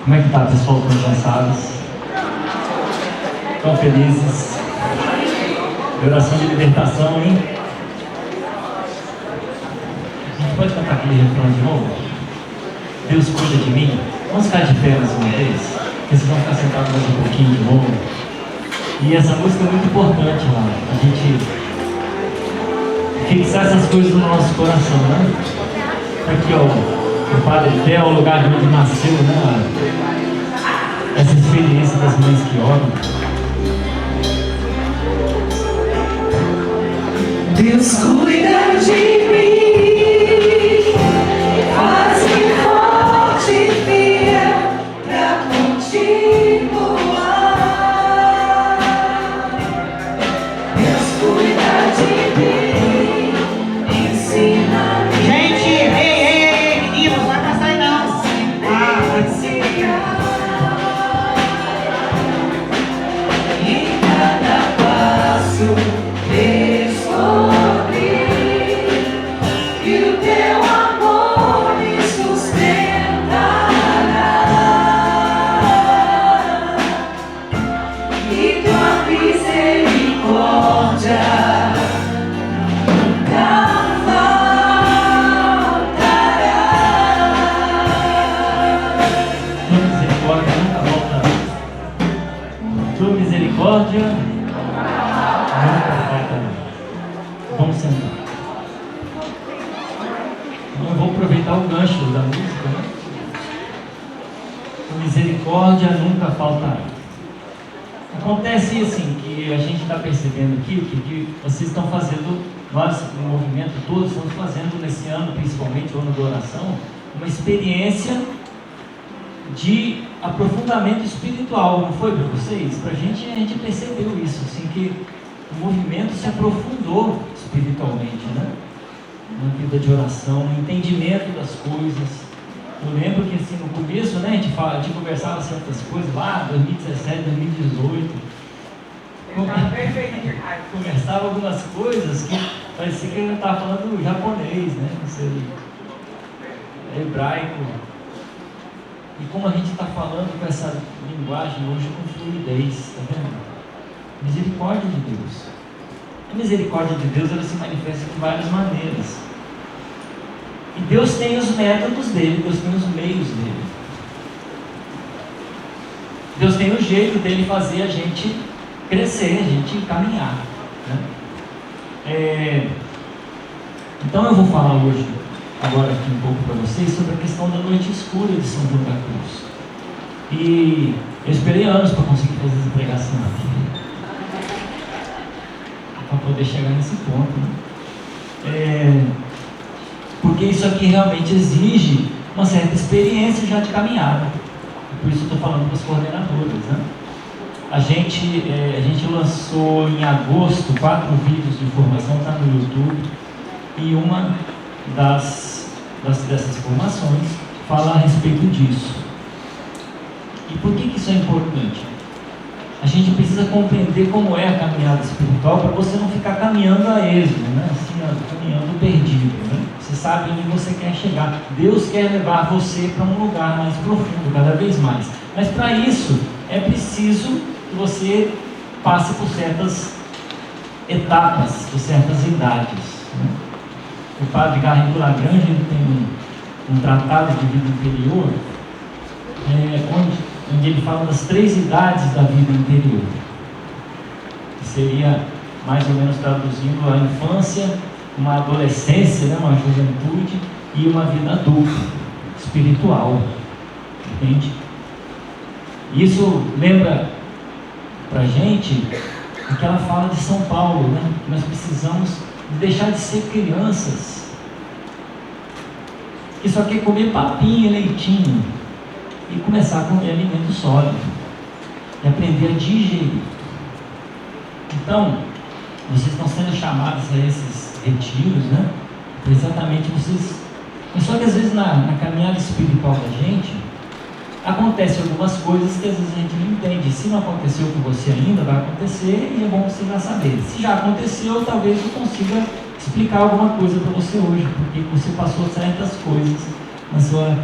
Como é que tá, pessoal? Estão cansados? Estão felizes? Oração de libertação, hein? A gente pode cantar aquele refrão de novo? Deus cuida de mim. Vamos ficar de pé mais uma vez? Porque vocês vão ficar sentados mais um pouquinho de novo. E essa música é muito importante lá. A gente fixar essas coisas no nosso coração, né? Aqui, ó. O Padre Té é o lugar de onde nasceu, né? Essa experiência das mães que oram. Deus cuida de mim, faz-me forte e fiel pra continuar. Deus cuida de mim, ensina-me. Gente, ei, menino, não vai passar aí não. Em cada passo descobri que o teu amor me sustentará e tua misericórdia nunca faltará. Tua misericórdia nunca faltará. Vamos sentar. Eu vou aproveitar o gancho da música, né? A misericórdia nunca faltará. Acontece assim, que a gente está percebendo aqui que vocês estão fazendo, nós no movimento todo estamos fazendo nesse ano, principalmente o ano da oração, uma experiência de aprofundamento espiritual, não foi para vocês? Para a gente percebeu isso, assim, que o movimento se aprofundou espiritualmente, né? Na vida de oração, no entendimento das coisas. Eu lembro que assim, no começo, né, a gente conversava certas coisas lá, 2017, 2018. Conversava algumas coisas que parecia que eu estava falando japonês, né? Não sei, hebraico. E como a gente está falando com essa linguagem hoje com fluidez, tá vendo? Misericórdia de Deus. A misericórdia de Deus, ela se manifesta de várias maneiras. E Deus tem os métodos dele, Deus tem os meios dele. Deus tem o jeito dele fazer a gente crescer, a gente caminhar, né? Então eu vou falar hoje, agora aqui um pouco para vocês, sobre a questão da noite escura de São João da Cruz. E eu esperei anos para conseguir fazer essa pregação aqui, para poder chegar nesse ponto, né? Porque isso aqui realmente exige uma certa experiência já de caminhada. Por isso eu estou falando para os coordenadores, né? A gente lançou em agosto 4 vídeos de formação, está no YouTube, e uma dessas formações fala a respeito disso. E por que isso é importante? A gente precisa compreender como é a caminhada espiritual para você não ficar caminhando a esmo, né? Assim, caminhando perdido, né? Você sabe onde você quer chegar. Deus quer levar você para um lugar mais profundo, cada vez mais. Mas para isso é preciso que você passe por certas etapas, por certas idades, né? O padre Garrido Lagrange tem um tratado de vida interior, onde ele fala das 3 idades da vida interior, que seria mais ou menos traduzindo a infância, uma adolescência, né, uma juventude e uma vida adulta, espiritual, entende? Isso lembra pra gente aquela fala de São Paulo, né, que nós precisamos deixar de ser crianças que só quer comer papinha e leitinho e começar a comer alimento sólido e aprender a digerir. Então, vocês estão sendo chamados a esses retiros, né? Para exatamente vocês. Mas só que às vezes na caminhada espiritual da gente acontecem algumas coisas que às vezes a gente não entende. Se não aconteceu com você ainda, vai acontecer e é bom você já saber. Se já aconteceu, talvez eu consiga explicar alguma coisa para você hoje, porque você passou certas coisas na sua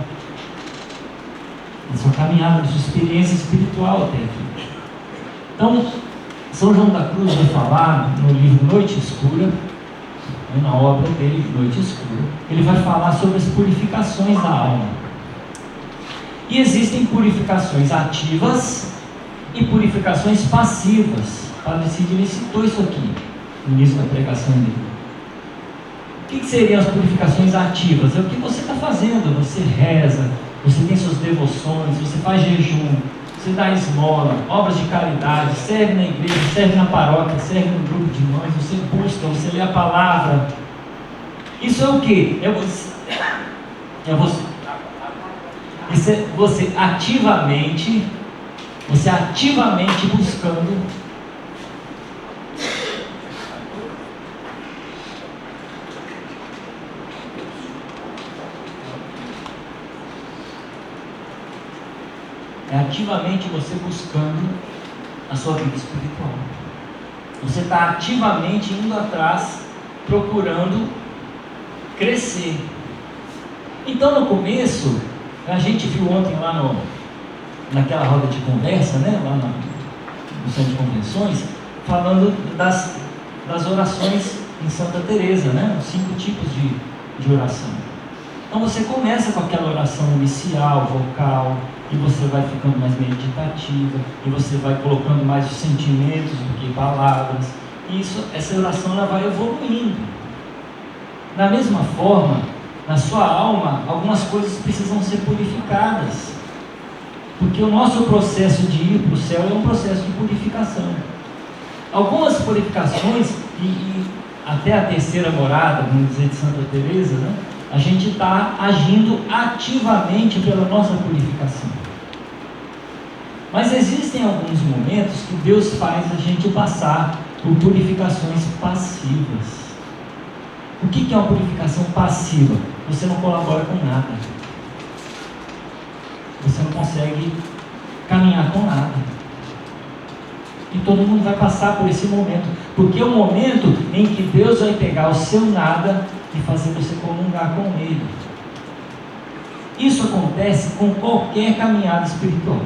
na sua caminhada, na sua experiência espiritual até aqui. Então, São João da Cruz vai falar no livro Noite Escura, na obra dele, Noite Escura, ele vai falar sobre as purificações da alma. E existem purificações ativas e purificações passivas. O Padre Cid citou isso aqui no início da pregação dele. O que seriam as purificações ativas? É o que você está fazendo. Você reza, você tem suas devoções, você faz jejum, você dá esmola, obras de caridade, serve na igreja, serve na paróquia, serve no grupo de irmãos, você busca, você lê a palavra. Isso é o quê? Isso é você ativamente buscando você buscando a sua vida espiritual. Você está ativamente indo atrás, procurando crescer. Então, no começo, a gente viu ontem lá naquela roda de conversa, né, lá no centro de convenções, falando das orações em Santa Teresa, né, os 5 tipos de oração. Então você começa com aquela oração inicial, vocal, e você vai ficando mais meditativa, e você vai colocando mais os sentimentos do que palavras, e essa oração ela vai evoluindo. Da mesma forma, na sua alma, algumas coisas precisam ser purificadas, porque o nosso processo de ir para o céu é um processo de purificação. Algumas purificações, e até a terceira morada, vamos dizer, de Santa Teresa, né? A gente está agindo ativamente pela nossa purificação. Mas existem alguns momentos que Deus faz a gente passar por purificações passivas. O que é uma purificação passiva? Você não colabora com nada. Você não consegue caminhar com nada. E todo mundo vai passar por esse momento, porque é o momento em que Deus vai pegar o seu nada e fazer você comungar com Ele. Isso acontece com qualquer caminhada espiritual.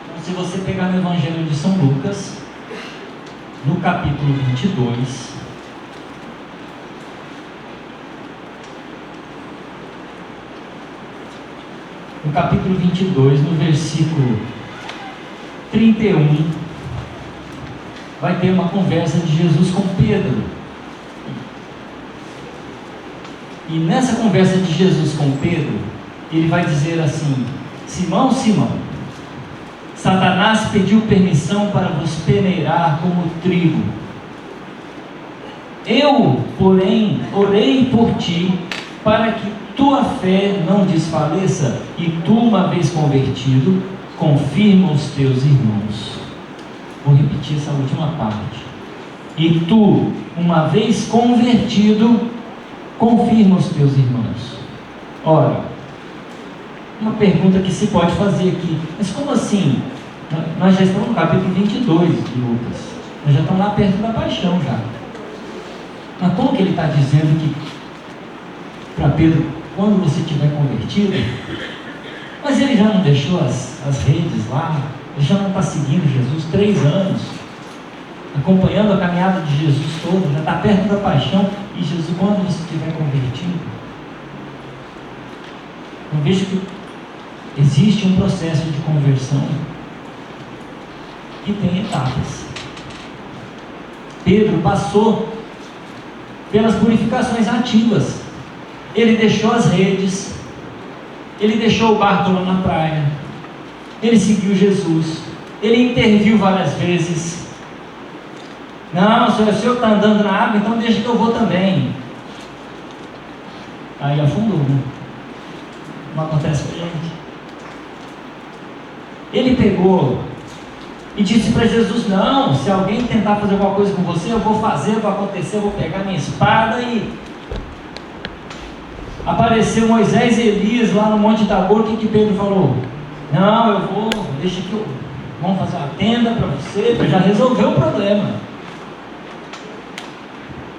Então, se você pegar no Evangelho de São Lucas, no capítulo 22, no capítulo 22, no versículo 31, vai ter uma conversa de Jesus com Pedro. E nessa conversa de Jesus com Pedro, ele vai dizer assim: Simão, Simão, Satanás pediu permissão para vos peneirar como trigo. Eu, porém, orei por ti, para que tua fé não desfaleça, e tu, uma vez convertido, confirma os teus irmãos. Vou repetir essa última parte. E tu, uma vez convertido, confirma os teus irmãos. Ora, uma pergunta que se pode fazer aqui: mas como assim? Nós já estamos no capítulo 22 de Lucas. Nós já estamos lá perto da paixão já. Mas como que ele está dizendo que para Pedro, quando você tiver convertido? Mas ele já não deixou as redes lá? Ele já não está seguindo Jesus 3 anos, acompanhando a caminhada de Jesus toda, já está perto da paixão, e Jesus, quando você estiver convertido? Eu vejo que existe um processo de conversão que tem etapas. Pedro passou pelas purificações ativas. Ele deixou as redes, ele deixou o barco lá na praia, ele seguiu Jesus, ele interviu várias vezes. Não, se o senhor está andando na água, então deixa que eu vou também. Aí afundou, né? Não acontece com a gente. Ele pegou e disse para Jesus: não, se alguém tentar fazer alguma coisa com você, eu vou fazer, vai acontecer, eu vou pegar minha espada. E apareceu Moisés e Elias lá no Monte Tabor. O que Pedro falou? Não, eu vou, deixa que eu, vamos fazer uma tenda para você, para já resolver o problema.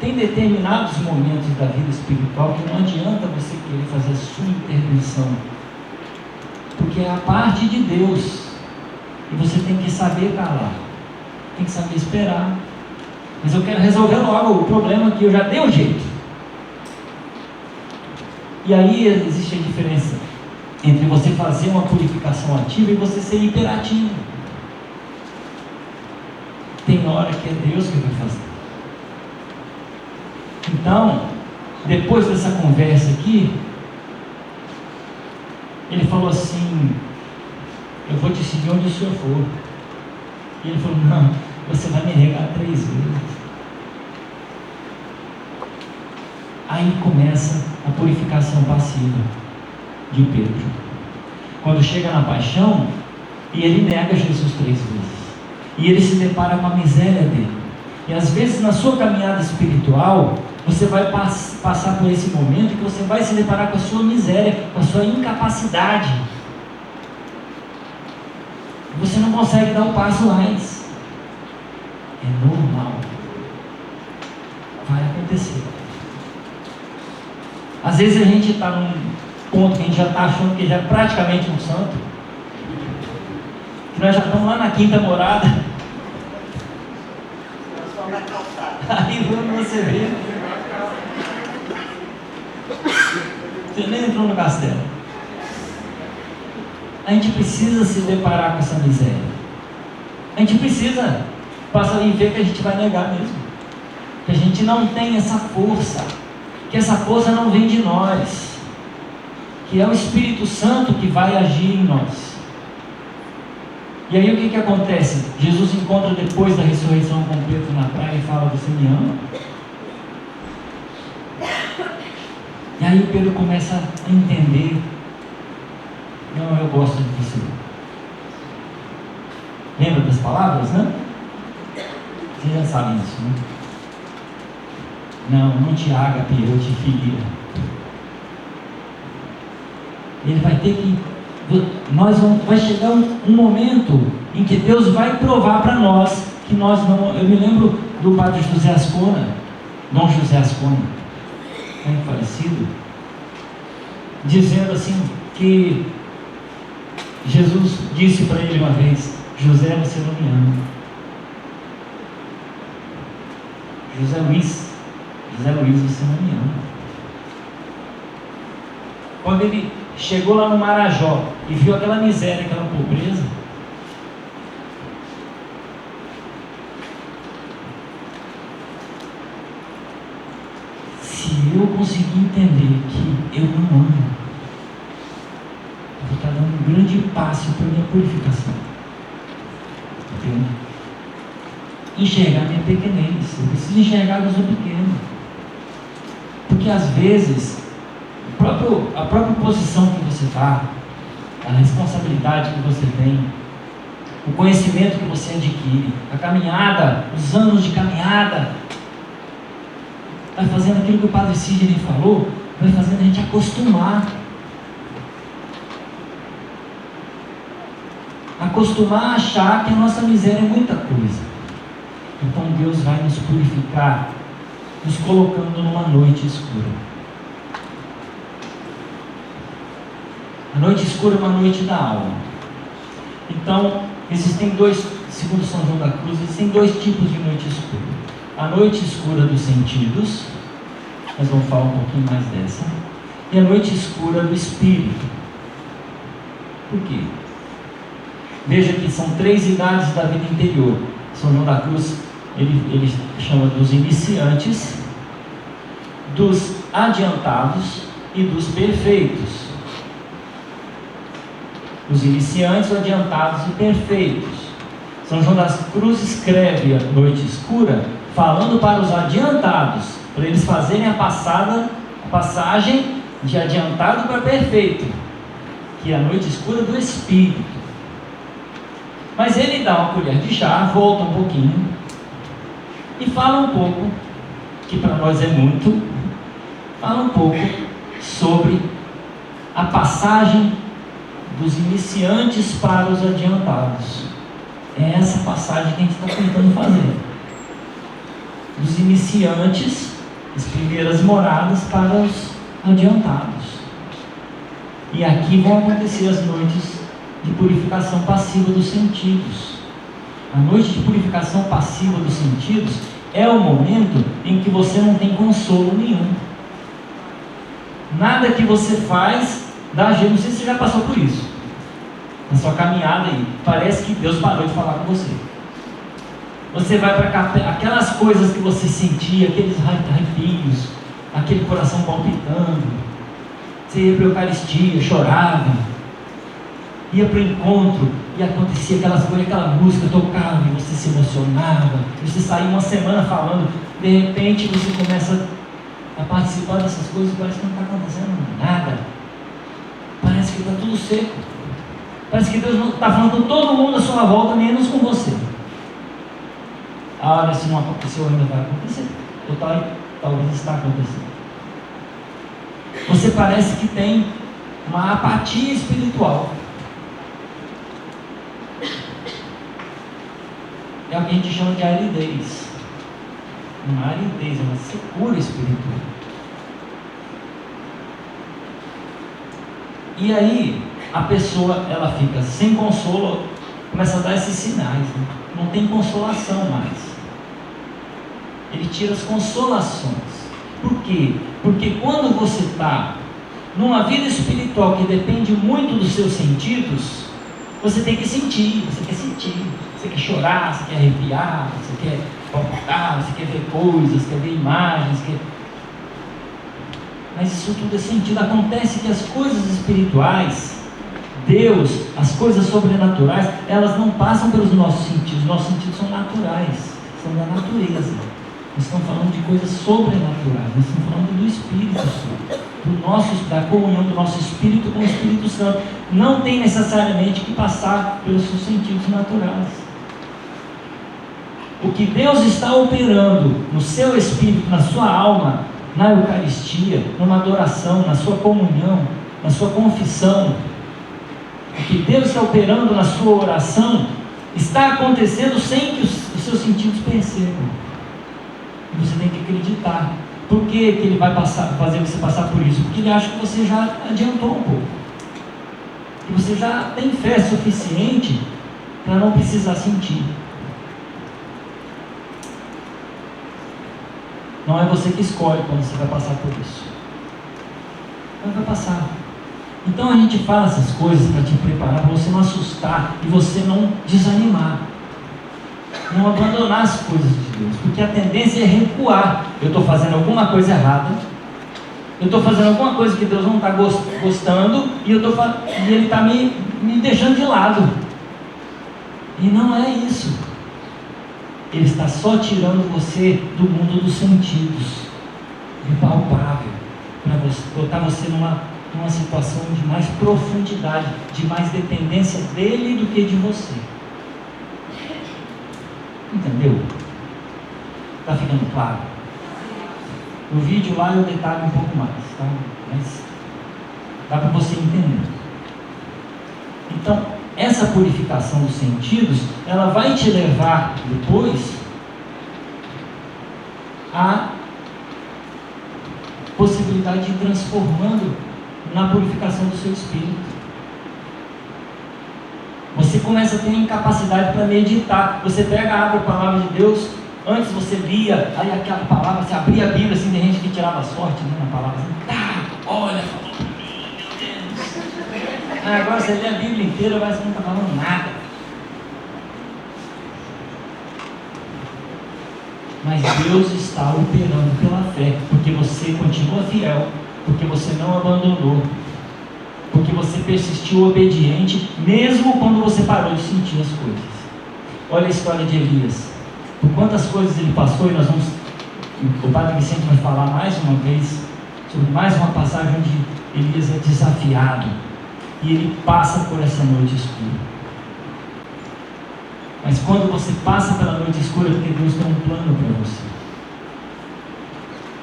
tem determinados momentos da vida espiritual que não adianta você querer fazer a sua intervenção, porque é a parte de Deus, e você tem que saber calar, tem que saber esperar. Mas eu quero resolver logo o problema que eu já dei um jeito. E aí existe a diferença entre você fazer uma purificação ativa e você ser hiperativo. Tem hora que é Deus que vai fazer. Então, depois dessa conversa aqui, ele falou assim: eu vou te seguir onde o senhor for. E ele falou: não, você vai me negar 3 vezes. Aí começa a purificação passiva de Pedro. Quando chega na paixão, e ele nega Jesus 3 vezes. E ele se depara com a miséria dele. E às vezes na sua caminhada espiritual, você vai passar por esse momento que você vai se deparar com a sua miséria, com a sua incapacidade. Você não consegue dar o passo mais. É normal. Vai acontecer. Às vezes a gente está num ponto que a gente já está achando que já é praticamente um santo, que nós já estamos lá na 5ª morada. Aí quando você vê, você nem entrou no castelo. A gente precisa se deparar com essa miséria. A gente precisa passar e ver que a gente vai negar mesmo, que a gente não tem essa força, que essa força não vem de nós, que é o Espírito Santo que vai agir em nós. E aí o que acontece? Jesus encontra depois da ressurreição com Pedro na praia e fala: você me ama? E aí Pedro começa a entender: não, eu gosto de você. Lembra das palavras, né? Vocês já sabem isso, né? Não te ágape, eu te filia. Ele vai ter que... vai chegar um momento em que Deus vai provar para nós que nós não... Eu me lembro do padre José Ascona, Dom José Ascona, falecido, dizendo assim que Jesus disse para ele uma vez: José, você não me ama. José Luiz, você não me ama. Quando ele chegou lá no Marajó e viu aquela miséria, aquela pobreza, se eu conseguir entender que eu não amo, eu vou estar dando um grande passo para a minha purificação. Entende? Enxergar minha pequenez. Eu preciso enxergar que eu sou pequeno. Porque às vezes a própria posição que você está, a responsabilidade que você tem, o conhecimento que você adquire, a caminhada, os anos de caminhada, vai fazendo aquilo que o Padre Sidney falou, vai fazendo a gente acostumar a achar que a nossa miséria é muita coisa. Então Deus vai nos purificar, nos colocando numa noite escura. A noite escura é uma noite da alma. Então, existem segundo São João da Cruz, existem 2 tipos de noite escura. A noite escura dos sentidos, nós vamos falar um pouquinho mais dessa, e a noite escura do espírito. Por quê? Veja que são 3 idades da vida interior. São João da Cruz, ele chama dos iniciantes, dos adiantados e dos perfeitos. Os iniciantes, os adiantados e perfeitos. São João da Cruz escreve a noite escura falando para os adiantados, para eles fazerem a passagem de adiantado para perfeito, que é a noite escura do espírito. Mas ele dá uma colher de chá, volta um pouquinho e fala um pouco, que para nós é muito, fala um pouco sobre a passagem dos iniciantes para os adiantados. É essa passagem que a gente está tentando fazer. Dos iniciantes as primeiras moradas para os adiantados. E aqui vão acontecer as noites de purificação passiva dos sentidos. A noite de purificação passiva dos sentidos é o momento em que você não tem consolo nenhum. Nada que você faz dá jeito. Não sei se você já passou por isso na sua caminhada aí. Parece que Deus parou de falar com você. Você vai para cá, aquelas coisas que você sentia, aqueles arrepios, aquele coração palpitando. Você ia para a Eucaristia, chorava, ia para o encontro e acontecia aquelas coisas, aquela música tocava e você se emocionava. Você saía uma semana falando, de repente você começa a participar dessas coisas e parece que não está acontecendo nada. Parece que está tudo seco. Parece que Deus não está falando com todo mundo à sua volta, menos com você. Olha, se não aconteceu ainda vai acontecer. Ou talvez está acontecendo. Você parece que tem uma apatia espiritual. É o que a gente chama de aridez. Uma aridez, uma secura espiritual. E aí, a pessoa, ela fica sem consolo, começa a dar esses sinais, né? Não tem consolação mais. Ele tira as consolações. Por quê? Porque quando você está numa vida espiritual que depende muito dos seus sentidos, você tem que sentir, você quer chorar, você quer arrepiar, você quer palpitar, você quer ver coisas, quer ver imagens, mas isso tudo é sentido. Acontece que as coisas espirituais, Deus, as coisas sobrenaturais, elas não passam pelos nossos sentidos são naturais, são da natureza. Nós estamos falando de coisas sobrenaturais, nós estamos falando do Espírito Santo, da comunhão do nosso Espírito com o Espírito Santo. Não tem necessariamente que passar pelos seus sentidos naturais. O que Deus está operando no seu Espírito, na sua alma, na Eucaristia, numa adoração, na sua comunhão, na sua confissão, o que Deus está operando na sua oração, está acontecendo sem que os seus sentidos percebam. Você tem que acreditar. Por que Ele vai fazer você passar por isso? Porque Ele acha que você já adiantou um pouco, que você já tem fé suficiente para não precisar sentir. Não é você que escolhe quando você vai passar por isso, mas vai passar. Então a gente fala essas coisas para te preparar, para você não assustar e você não desanimar, não abandonar as coisas de Deus, porque a tendência é recuar. Eu estou fazendo alguma coisa errada, eu estou fazendo alguma coisa que Deus não está gostando e Ele está me deixando de lado. E não é isso. Ele está só tirando você do mundo dos sentidos, do palpável, para botar você numa situação de mais profundidade, de mais dependência dele do que de você. Entendeu? Está ficando claro? No vídeo lá eu detalho um pouco mais, tá? Mas dá para você entender. Então, essa purificação dos sentidos, ela vai te levar depois à possibilidade de ir transformando na purificação do seu espírito. Você começa a ter incapacidade para meditar. Você pega, abre a palavra de Deus. Antes você lia, aí aquela palavra, você abria a Bíblia, assim, tem gente que tirava sorte, né, na palavra, assim, olha, falou para mim, meu Deus. Agora você lê a Bíblia inteira, parece que não está falando nada. Mas Deus está operando pela fé, porque você continua fiel, porque você não abandonou, porque você persistiu obediente, mesmo quando você parou de sentir as coisas. Olha a história de Elias. Por quantas coisas ele passou, e o Padre Vicente vai falar mais uma vez sobre mais uma passagem onde Elias é desafiado e ele passa por essa noite escura. Mas quando você passa pela noite escura, é porque Deus tem um plano para você.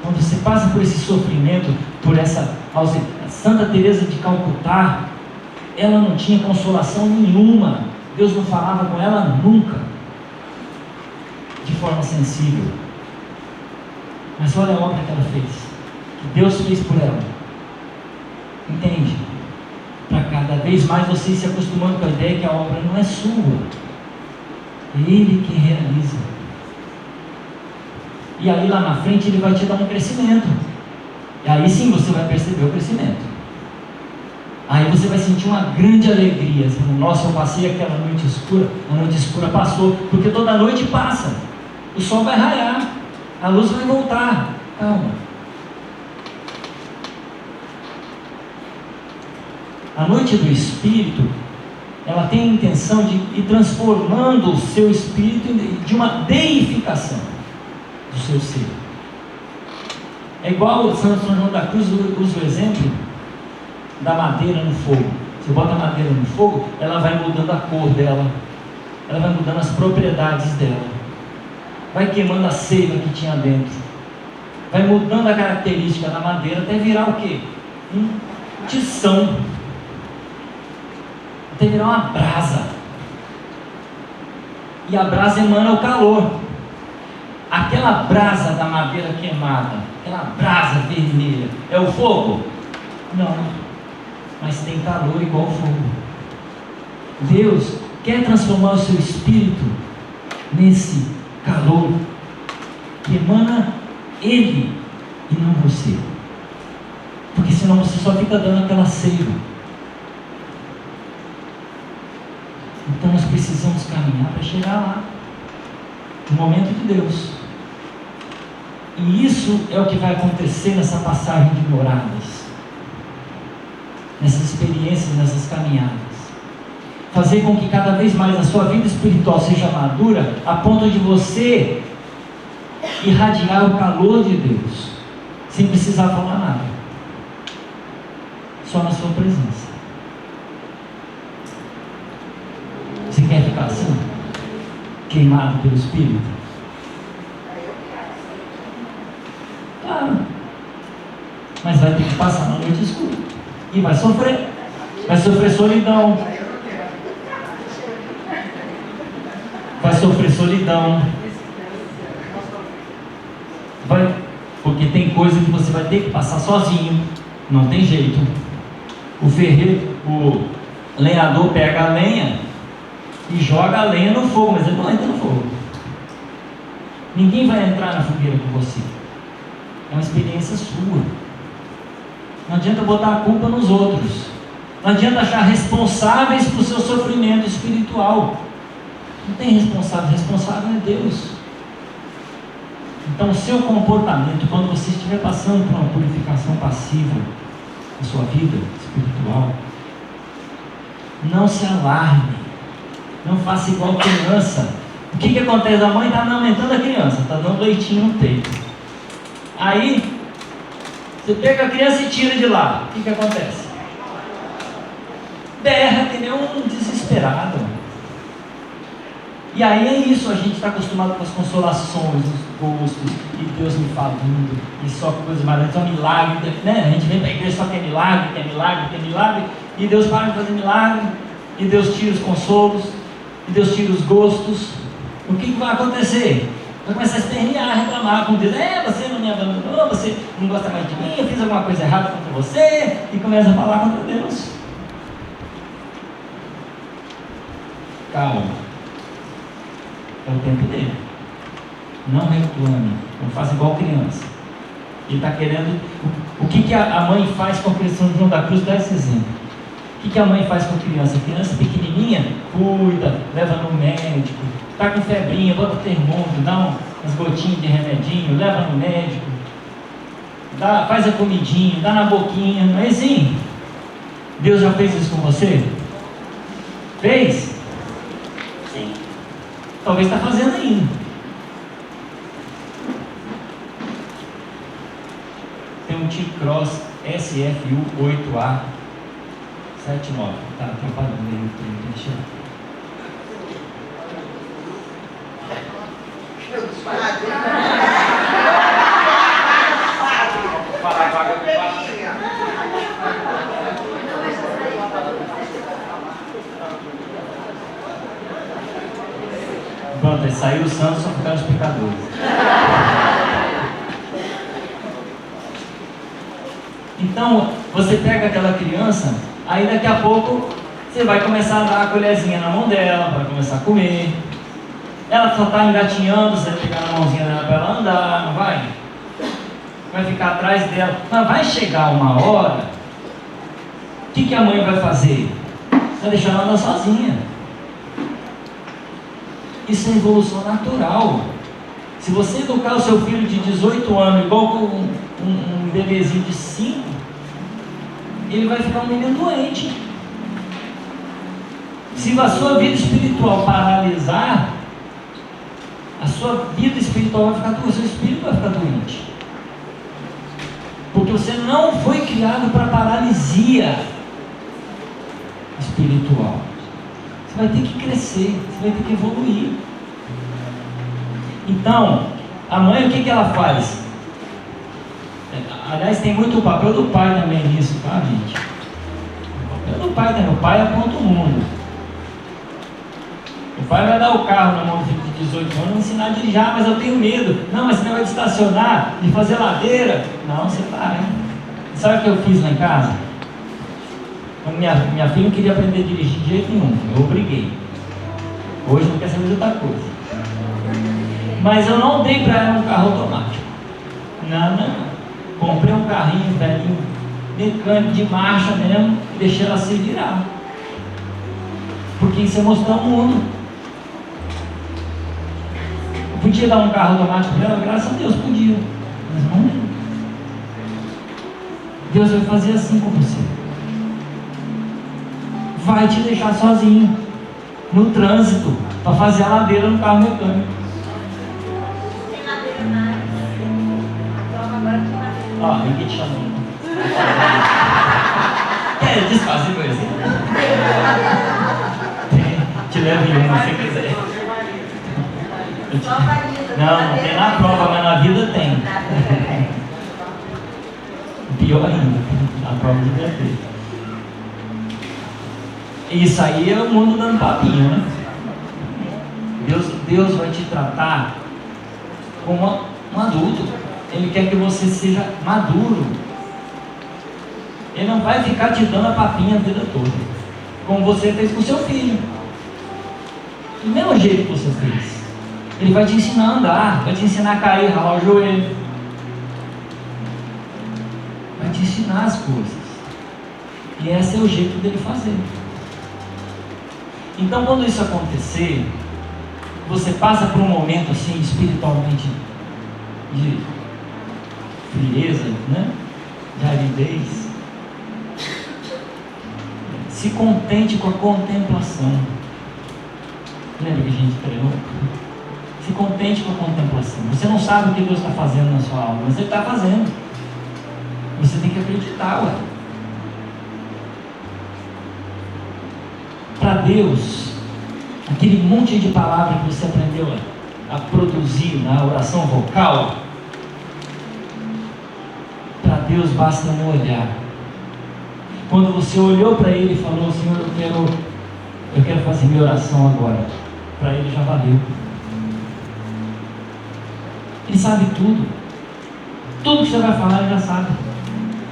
Quando você passa por esse sofrimento, por essa ausência, Santa Teresa de Calcutá, ela não tinha consolação nenhuma. Deus não falava com ela nunca de forma sensível. Mas olha a obra que ela fez, que Deus fez por ela. Entende? Para cada vez mais você se acostumando com a ideia que a obra não é sua, é Ele quem realiza. E aí lá na frente Ele vai te dar um crescimento. E aí sim você vai perceber o crescimento. Aí você vai sentir uma grande alegria. Você fala, nossa, eu passei aquela noite escura. A noite escura passou, porque toda noite passa. O sol vai raiar, a luz vai voltar. Calma. A noite do Espírito, ela tem a intenção de ir transformando o seu espírito de uma deificação do seu ser. É igual o São João da Cruz usa o exemplo da madeira no fogo. Você bota a madeira no fogo, ela vai mudando a cor dela, ela vai mudando as propriedades dela, vai queimando a seiva que tinha dentro, vai mudando a característica da madeira até virar o quê? Um tição, até virar uma brasa. E a brasa emana o calor. Aquela brasa da madeira queimada, aquela brasa vermelha, é o fogo? Não, mas tem calor igual o fogo. Deus quer transformar o seu espírito nesse calor que emana Ele e não você, porque senão você só fica dando aquela seiva. Então nós precisamos caminhar para chegar lá, no momento de Deus. E isso é o que vai acontecer nessa passagem de moradas, nessas experiências, nessas caminhadas. Fazer com que cada vez mais a sua vida espiritual seja madura, a ponto de você irradiar o calor de Deus, sem precisar falar nada, só na sua presença. Você quer ficar assim? Queimado pelo Espírito? Claro. Mas vai ter que passar na noite escura. E vai sofrer. Vai sofrer solidão. Vai sofrer solidão. Porque tem coisa que você vai ter que passar sozinho. Não tem jeito. O ferreiro, o lenhador pega a lenha e joga a lenha no fogo, mas ele não entra no fogo. Ninguém vai entrar na fogueira com você. É uma experiência sua. Não adianta botar a culpa nos outros. Não adianta achar responsáveis por seu sofrimento espiritual. Não tem responsável. Responsável é Deus. Então o seu comportamento, quando você estiver passando por uma purificação passiva na sua vida espiritual, não se alarme. Não faça igual criança. O que acontece? A mãe está amamentando a criança, está dando leitinho no peito. Aí, você pega a criança e tira de lá. O que acontece? Berra, entendeu? Um desesperado. E aí é isso, a gente está acostumado com as consolações, os gostos, e Deus me falando, e só coisas maravilhosas, só milagre, né? A gente vem para a igreja só quer milagre, quer milagre, quer milagre, e Deus para de fazer milagre, e Deus tira os consolos, e Deus tira os gostos. O que vai acontecer? Vai começar a espernear, a reclamar com Deus. Você não me abandonou, você não gosta mais de mim, eu fiz alguma coisa errada contra você, e começa a falar contra Deus. Calma. É o tempo dele. Não reclame, não faça igual criança. Ele está querendo. O que a mãe faz com a criança? São João da Cruz dá esse exemplo. O que a mãe faz com a criança? A criança pequenininha, cuida, leva no médico, está com febrinha, bota o termômetro, dá umas gotinhas de remedinho, leva no médico, faz a comidinha, dá na boquinha, não é assim? Deus já fez isso com você? Fez? Sim. Talvez está fazendo ainda. Tem um T-Cross SFU 8A 79. Está atrapalhando aí o trem, deixa eu... Pronto, aí saiu o santo, só ficaram os pecadores. Então, você pega aquela criança, aí daqui a pouco você vai começar a dar a colherzinha na mão dela, vai começar a comer. Ela só está engatinhando, você vai pegar na mãozinha dela para ela andar, não vai? Vai ficar atrás dela. Mas vai chegar uma hora, o que a mãe vai fazer? Vai deixar ela andar sozinha. Isso é evolução natural. Se você educar o seu filho de 18 anos igual com um bebezinho de 5, ele vai ficar um menino doente. Se a sua vida espiritual paralisar, a sua vida espiritual vai ficar doente, o seu espírito vai ficar doente. Porque você não foi criado para paralisia espiritual. Você vai ter que crescer, você vai ter que evoluir. Então, a mãe, o que ela faz? Aliás, tem muito o papel do pai também nisso, tá, gente? O papel do pai também. O pai aponta o mundo. O pai vai dar o carro na mão do filho de 18 anos e ensinar a dirigir. Mas eu tenho medo. Não, mas você não vai estacionar, de fazer ladeira. Não, você vai. Sabe o que eu fiz lá em casa? Minha filha não queria aprender a dirigir de jeito nenhum. Eu obriguei. Hoje não quer saber de outra coisa. Mas eu não dei para ela um carro automático. Não. Comprei um carrinho velhinho, mecânico de marcha mesmo, e deixei ela se virar. Porque isso é mostrar o mundo. Eu podia dar um carro automático para ela, graças a Deus podia. Mas não é. Deus vai fazer assim com você. Vai te deixar sozinho no trânsito para fazer a ladeira no carro mecânico. Ó, ninguém te chamou. Quer desfazer coisa? Te levo em uma se quiser. Não tem na prova, mas na vida tem. Pior ainda, na prova devia ter. Isso aí é o mundo dando papinho, né? Deus vai te tratar como um adulto. Ele quer que você seja maduro. Ele não vai ficar te dando a papinha a vida toda, como você fez com seu filho. Do mesmo jeito que você fez. Ele vai te ensinar a andar, vai te ensinar a cair, ralar o joelho. Vai te ensinar as coisas. E esse é o jeito dele fazer. Então, quando isso acontecer, você passa por um momento assim, espiritualmente, de frieza, né? De aridez. Se contente com a contemplação. Lembra que a gente treinou? Se contente com a contemplação. Você não sabe o que Deus está fazendo na sua alma, mas Ele está fazendo. Você tem que acreditar, ué. Para Deus, aquele monte de palavras que você aprendeu a produzir na oração vocal, para Deus basta um olhar. Quando você olhou para Ele e falou: Senhor, eu quero fazer minha oração agora, para Ele já valeu. Ele sabe tudo. Tudo que você vai falar Ele já sabe.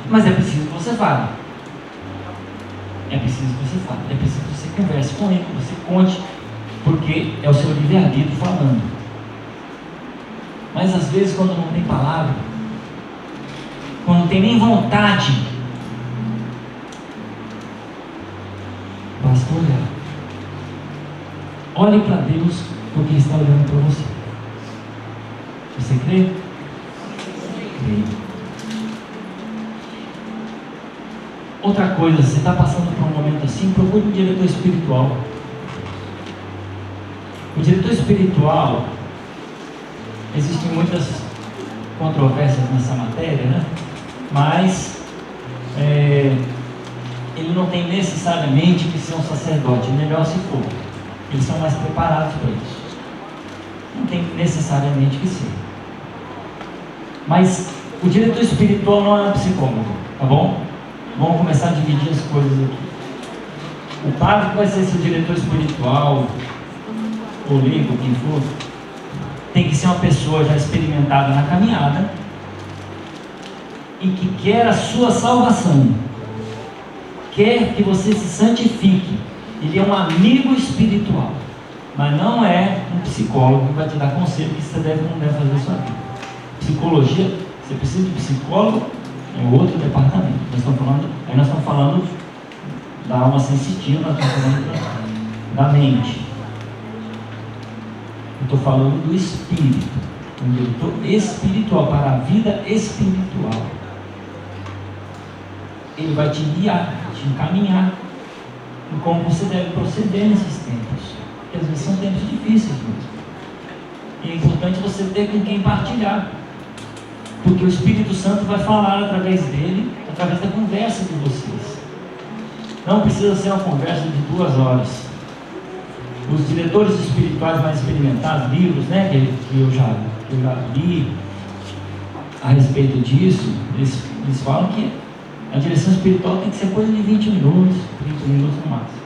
Mas é preciso que você fale. É preciso que você fale. É preciso que você converse com Ele, que você conte, porque é o seu livre-arbítrio falando. Mas às vezes, quando não tem palavra, quando não tem nem vontade, basta olhar. Olhe para Deus, porque Ele está olhando para você. Você crê? Crê. Outra coisa, você está passando por um momento assim, procure um diretor espiritual. O diretor espiritual, existem muitas controvérsias nessa matéria, né? Mas ele não tem necessariamente que ser um sacerdote, melhor se for. Eles são mais preparados para isso. Não tem necessariamente que ser. Mas o diretor espiritual não é um psicólogo, tá bom? Vamos começar a dividir as coisas aqui. O padre que vai ser seu diretor espiritual, ou leigo, quem for, tem que ser uma pessoa já experimentada na caminhada, e que quer a sua salvação, quer que você se santifique. Ele é um amigo espiritual, mas não é um psicólogo que vai te dar conselho que você deve ou não deve fazer na sua vida. Psicologia, você precisa de psicólogo, é outro departamento. Aí nós estamos falando da alma sensitiva, nós estamos falando da mente. Eu estou falando do espírito, espiritual, para a vida espiritual. Ele vai te guiar, te encaminhar em como você deve proceder nesses tempos, porque às vezes são tempos difíceis mesmo, e é importante você ter com quem partilhar, porque o Espírito Santo vai falar através dele, através da conversa de vocês. Não precisa ser uma conversa de 2 horas. Os diretores espirituais mais experimentados, livros, né, que eu já li a respeito disso, eles falam que a direção espiritual tem que ser coisa de 20 minutos, 30 minutos no máximo.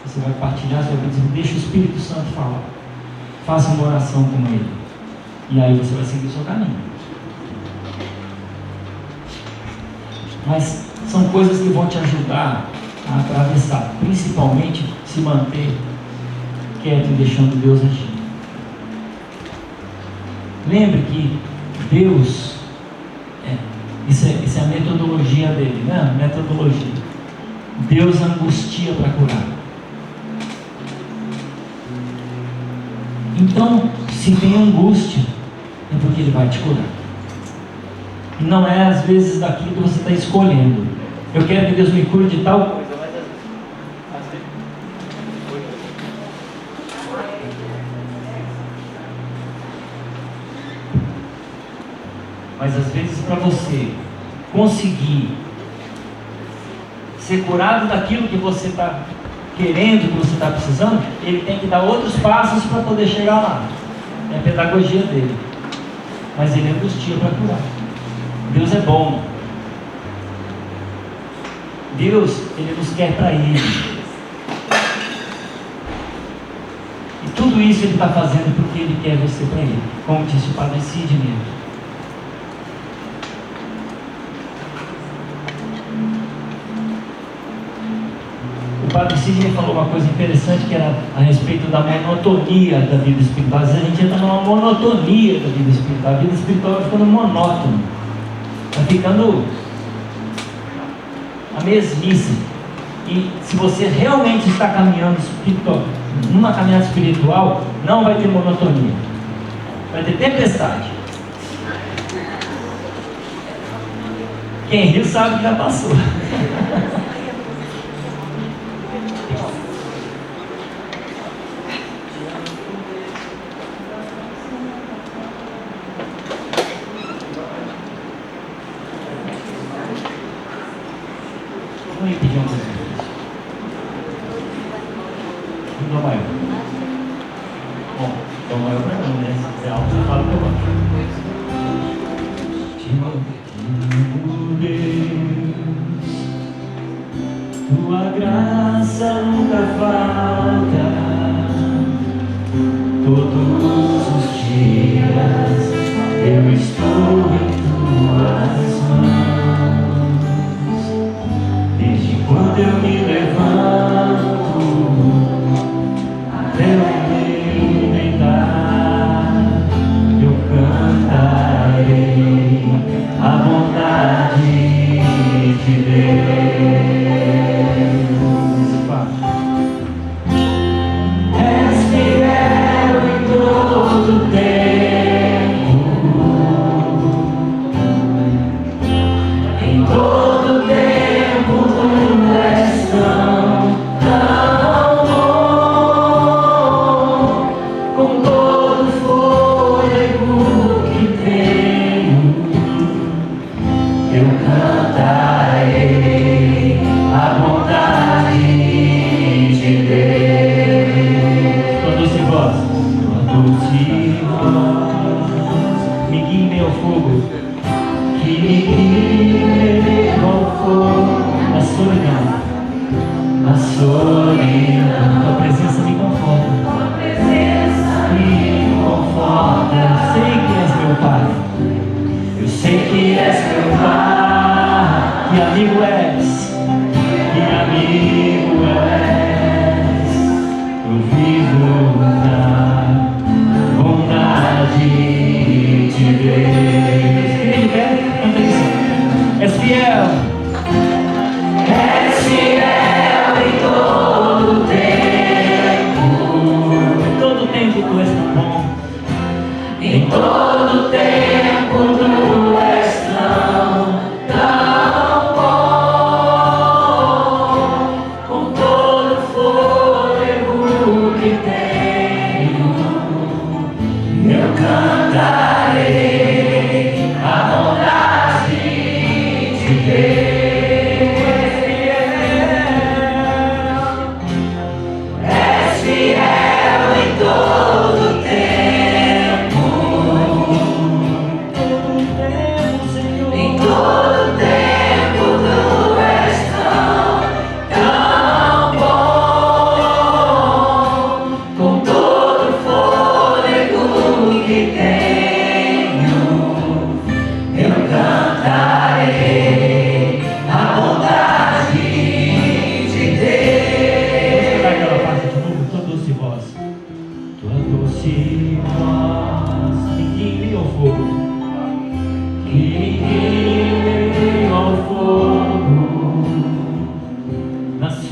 Você vai partilhar, você vai dizer, deixa o Espírito Santo falar. Faça uma oração com ele. E aí você vai seguir o seu caminho. Mas são coisas que vão te ajudar a atravessar, principalmente se manter quieto e deixando Deus agir. Lembre que Deus, isso é a metodologia dele, né? Metodologia. Deus angustia para curar. Então, se tem angústia, é porque ele vai te curar. E não é às vezes daquilo que você está escolhendo. Eu quero que Deus me cure de tal coisa, mas às vezes. Mas às vezes, para você conseguir ser curado daquilo que você está querendo, que você está precisando, ele tem que dar outros passos para poder chegar lá. É a pedagogia dele. Mas ele angustia para curar. Deus é bom. Deus, ele nos quer para ele. E tudo isso ele está fazendo porque ele quer você para ele. Como disse o Padre Cid mesmo. O Padre Sidney falou uma coisa interessante, que era a respeito da monotonia da vida espiritual. Às vezes a gente entra numa monotonia da vida espiritual. A vida espiritual vai ficando monótona, vai ficando a mesmice. E se você realmente está caminhando espiritual, numa caminhada espiritual, não vai ter monotonia, vai ter tempestade. Quem riu sabe que já passou. Vamos pedir uma coisa. Dó maior. Bom, dó maior para mim, né? Se é alto, eu falo que eu gosto. Te amo, Deus. Tua graça nunca falta. Todos os dias eu estou em tuas mãos. Desde quando eu me levanto até eu me deitar, eu cantarei a bondade de Deus. És fiel em todo tempo, em todo tempo tu és tão bom, com todo fôlego que tenho, eu cantarei a bondade de Deus. Tua doce voz, me guie meu fogo, que me guie ao fogo da solidão, a solidão. Tua presença me conforta, me conforta. Eu sei que és meu Pai, eu sei que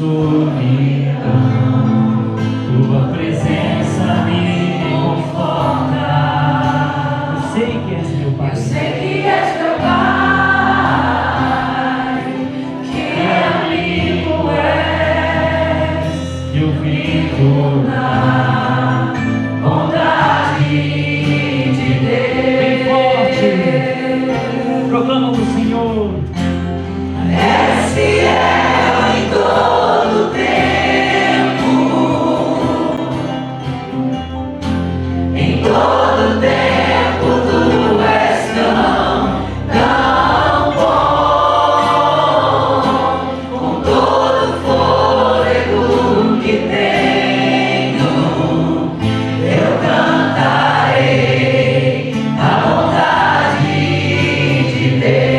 solidão, tua presença me conforta. Eu sei que és meu Pai. Eu sei que és meu Pai, que amigo és. Eu vivo Na bondade de bem forte. Proclama o Senhor. És fiel em todo tempo, em todo tempo tu és tão bom, com todo fôlego que tenho, eu cantarei a bondade de Deus.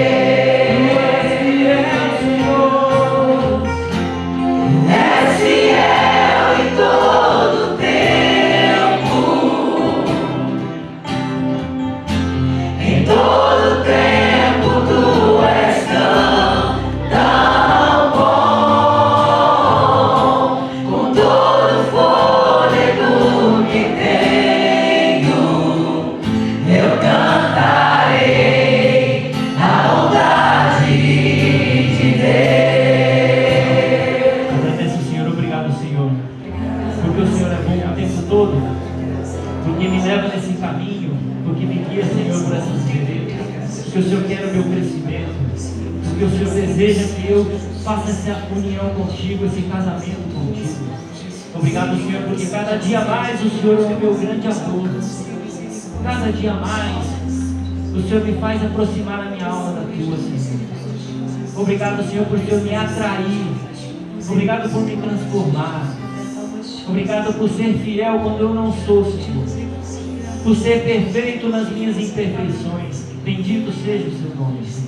És fiel em todo tempo, em todo tempo tu és tão bom, com todo fôlego que tenho, eu cantarei a bondade de Deus. Agradece o Senhor, obrigado, Senhor. Porque o Senhor é bom o tempo todo. Porque me leva nesse caminho. Porque me guia, Senhor, por essas veredas. Porque o Senhor quer o meu crescimento. Porque o Senhor deseja que eu faça essa união contigo, esse casamento contigo. Obrigado, Senhor, porque cada dia mais o Senhor é o meu grande amor. Cada dia mais o Senhor me faz aproximar a minha alma da tua, Senhor. Obrigado, Senhor, por Senhor me atrair. Obrigado por me transformar. Obrigado por ser fiel quando eu não sou, Senhor. Por ser perfeito nas minhas imperfeições. Bendito seja o seu nome, Senhor.